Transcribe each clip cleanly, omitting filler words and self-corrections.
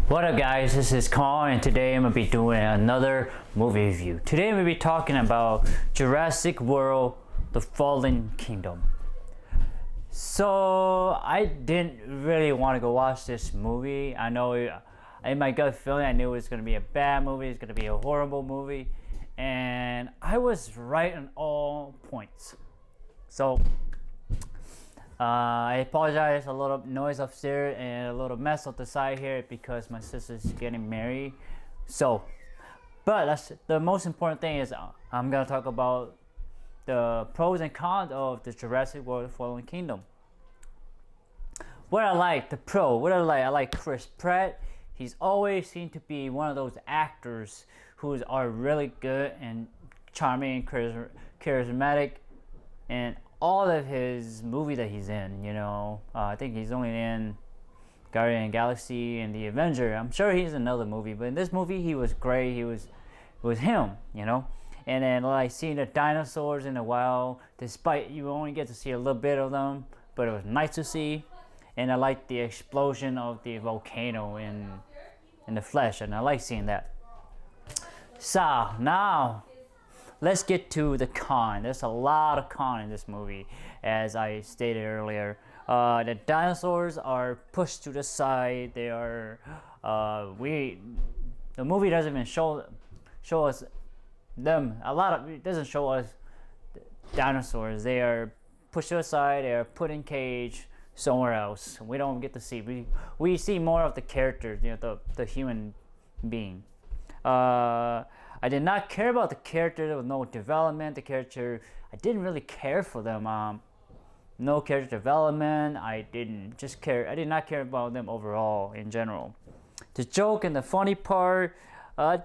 What up guys, this is Kong and today I'm going to be doing another movie review. Today I'm going to be talking about Jurassic World, The Fallen Kingdom. So I didn't really want to go watch this movie. I know in my gut feeling I knew it was going to be a bad movie, it's going to be a horrible movie, and I was right on all points. So I apologize, a little noise upstairs and a little mess up the side here because my sister's getting married. But that's the most important thing is I'm gonna talk about the pros and cons of the Jurassic World: The Fallen Kingdom. What I like, I like Chris Pratt. He's always seemed to be one of those actors who are really good and charming, charismatic, and all of his movie that he's in, I think he's only in Guardian of the Galaxy and The Avenger. I'm sure he's in another movie, but in this movie he was great. It was him, And then like seeing the dinosaurs in the wild, despite you only get to see a little bit of them, but it was nice to see. And I like the explosion of the volcano in the flesh, and I like seeing that. So now let's get to the con. There's a lot of con in this movie, as I stated earlier. The dinosaurs are pushed to the side. They are, the movie doesn't even show us them. It doesn't show us dinosaurs. They are pushed to the side. They are put in cage somewhere else. We don't get to see. We see more of the characters, the human being. I did not care about the character. There was no development. The character, I didn't really care for them. No character development. I did not care about them overall in general. The joke and the funny part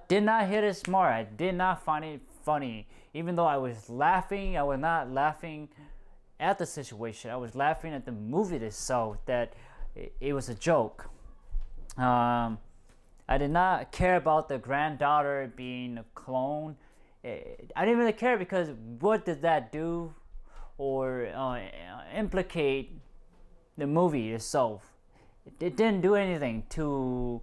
did not hit it smart. I did not find it funny. Even though I was laughing, I was not laughing at the situation. I was laughing at the movie itself, that it was a joke. I did not care about the granddaughter being a clone. I didn't really care because what did that do or implicate the movie itself? It didn't do anything to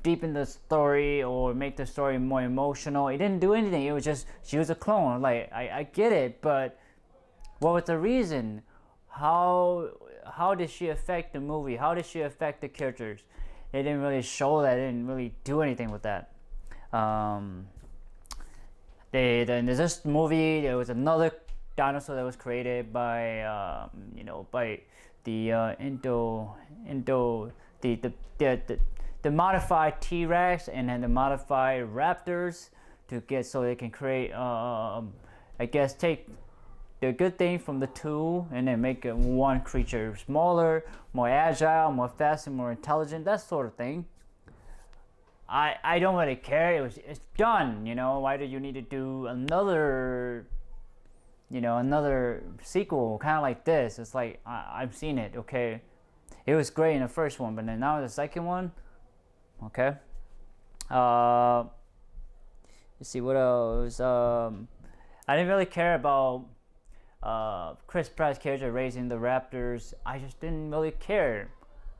deepen the story or make the story more emotional. It didn't do anything. It was just, she was a clone. Like, I get it, but what was the reason? How did she affect the movie? How did she affect the characters? They didn't really show that. They didn't really do anything with that. In this movie, there was another dinosaur that was created by by the modified T-Rex and then the modified Raptors so they can create take the good thing from the two and then make one creature smaller, more agile, more fast, and more intelligent, that sort of thing. I don't really care. It's done. Why do you need to do another sequel kind of like this? It's like I've seen it. Okay, it was great in the first one, but then now the second one. Okay. Let's see what else. I didn't really care about Chris Pratt's character raising the raptors. I just didn't really care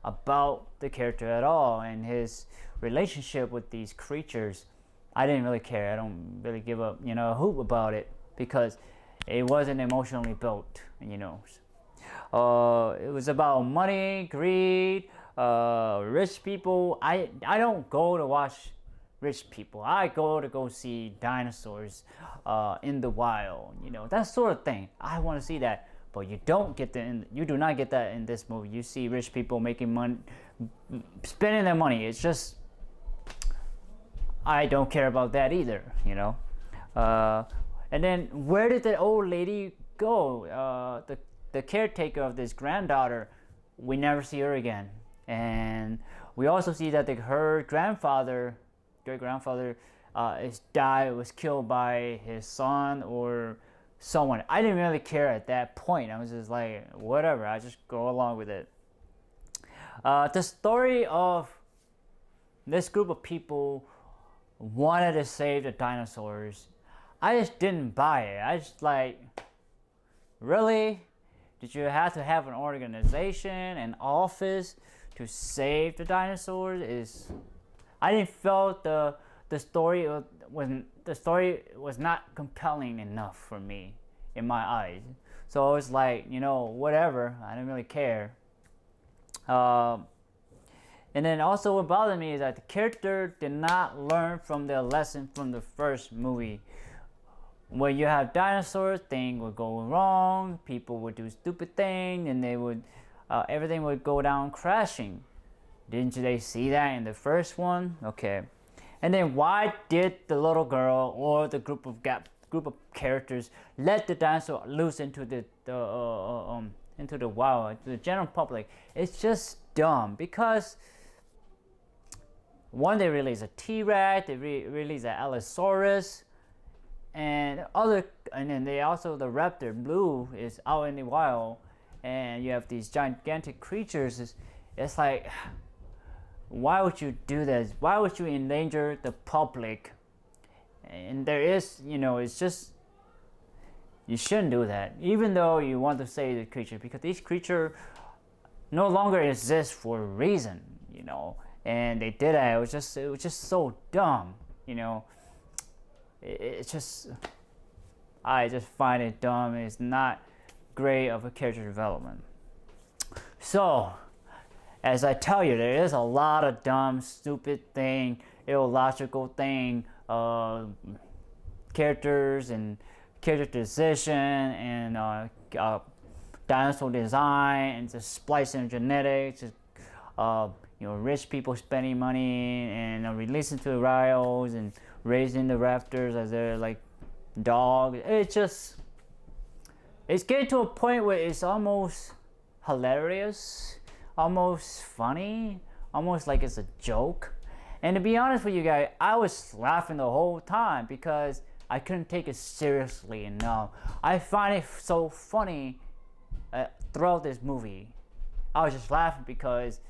about the character at all and his relationship with these creatures. I didn't really care. I don't really give a hoop about it because it wasn't emotionally built. It was about money, greed, rich people. I don't go to watch rich people. I go see dinosaurs in the wild, that sort of thing. I want to see that, but you do not get that in this movie. You see rich people making money, spending their money. It's just, I don't care about that either, and then where did the old lady go? The caretaker of this granddaughter, we never see her again. And we also see that her great-grandfather was killed by his son or someone. I didn't really care at that point. I was just like, whatever, I just go along with it. The story of this group of people wanted to save the dinosaurs, I just didn't buy it. I just like, really? Did you have to have an organization, an office to save the dinosaurs? I didn't feel the story was not compelling enough for me in my eyes. So I was like, whatever. I didn't really care. And then also what bothered me is that the character did not learn from their lesson from the first movie. When you have dinosaurs, things would go wrong, people would do stupid things, and everything would go down crashing. Didn't they see that in the first one? Okay. And then why did the little girl or the group of characters let the dinosaur loose into the wild, to the general public? It's just dumb because one, they release a T-Rex, they release an Allosaurus, and then they also, the raptor Blue is out in the wild, and you have these gigantic creatures. It's like, why would you do this? Why would you endanger the public? And there is, it's just, you shouldn't do that. Even though you want to save the creature, because these creatures no longer exist for a reason, And they did that. It was just so dumb, It's just, I just find it dumb. It's not great of a character development. So, as I tell you, there is a lot of dumb, stupid thing, illogical thing, characters and character decision and dinosaur design and just splicing genetics, rich people spending money and releasing to the wild and raising the raptors as they're like dogs. It's getting to a point where it's almost hilarious, almost funny, almost like it's a joke. And to be honest with you guys, I was laughing the whole time because I couldn't take it seriously enough. I find it so funny throughout this movie. I was just laughing because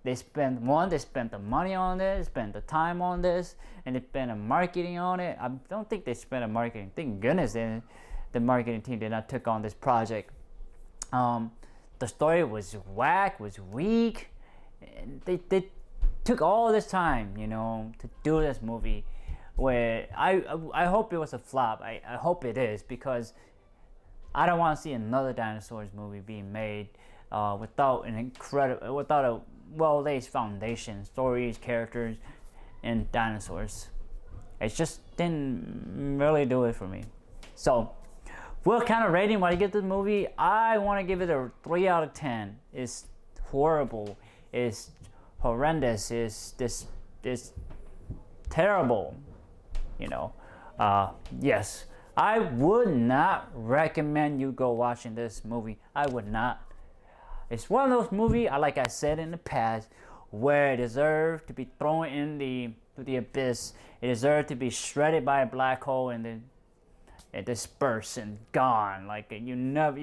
they spent the money on this, spent the time on this, and they spent the marketing on it. I don't think they spent a marketing. Thank goodness the marketing team did not took on this project. The story was whack, was weak. And they took all this time, to do this movie. Where I hope it was a flop. I hope it is, because I don't want to see another dinosaurs movie being made without a well-laid foundation, stories, characters, and dinosaurs. It just didn't really do it for me. So, what kind of rating would I give this movie? I want to give it a 3 out of 10. It's horrible. It's horrendous. It's terrible. Yes. I would not recommend you go watching this movie. I would not. It's one of those movies, like I said in the past, where it deserved to be thrown into the abyss. It deserved to be shredded by a black hole and then dispersed and gone. Like you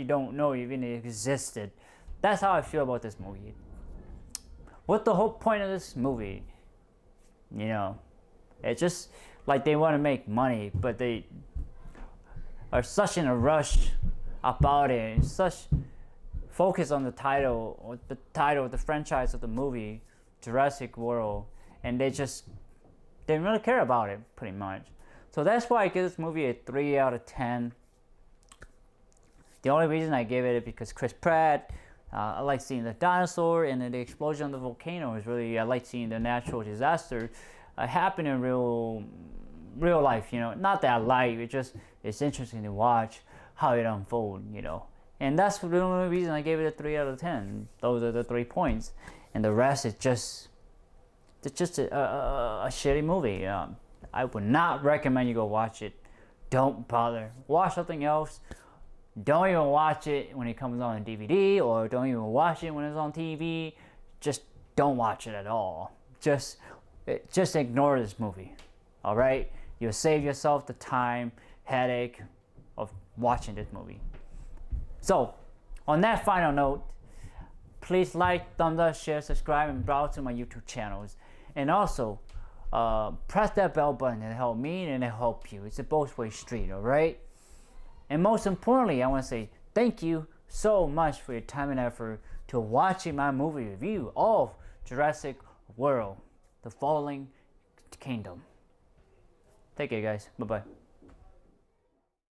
don't know even it existed. That's how I feel about this movie. What's the whole point of this movie? It's just like they want to make money, but they are such in a rush about it, and such focus on the title of the franchise of the movie, Jurassic World, and they just didn't really care about it, pretty much. So that's why I give this movie a 3 out of 10. The only reason I gave it is because Chris Pratt. I like seeing the dinosaur and the explosion of the volcano. I like seeing the natural disaster happen in real life. Not that I like it, it's interesting to watch how it unfolds. And that's the only reason I gave it a 3 out of 10. Those are the 3 points, and the rest is just a shitty movie. I would not recommend you go watch it. Don't bother. Watch something else. Don't even watch it when it comes on DVD, or don't even watch it when it's on TV. Just don't watch it at all. Just ignore this movie. All right? You'll save yourself the time, headache of watching this movie. So, on that final note, please like, thumbs up, share, subscribe, and browse to my YouTube channels. And also, press that bell button. It'll help me and it'll help you. It's a both-way street, all right? And most importantly, I want to say thank you so much for your time and effort to watching my movie review of Jurassic World. the falling kingdom. Take care, guys. Bye bye.